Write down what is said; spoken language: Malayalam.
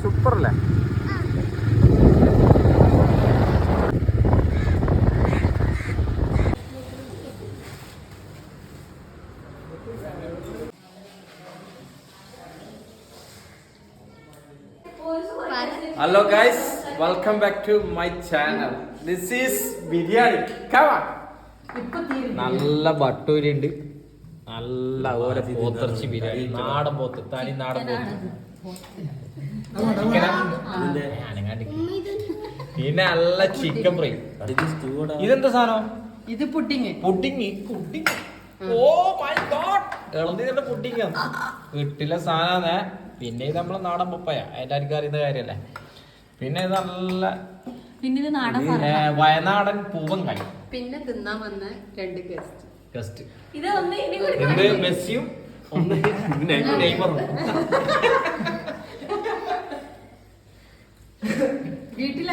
സൂപ്പർ അല്ലേ? Hello guys, welcome back to my channel. This is biryani. Come on. നല്ല ബട്ടൂരി ഉണ്ട്, നല്ല ഓരോ പോത്തിറച്ചി ബിരിയാണി, നാടൻ പോത്ത്, തനി നാടൻ പോത്ത്, പിന്നെ നല്ല ചിക്കൻ ഫ്രൈ. ഇതെന്താ സാധനം? ഇത് pudding. Pudding pudding. Oh my god, ഇളനീരിന്റെ പുഡിങ് വീട്ടിലെ സാധനമാണ്. പിന്നെ ഇത് നമ്മളെ നാടൻ പപ്പയ, എല്ലാവർക്കും അറിയുന്ന കാര്യല്ലേ. പിന്നെ ഇത് നല്ല വയനാടൻ പൂവങ്കായി. പിന്നെ തിന്നാൻ വന്ന 2 ഗസ്റ്റ്. എന്ത് മെസ്സിയും ഒന്ന് നെയ്മറും. വീട്ടിൽ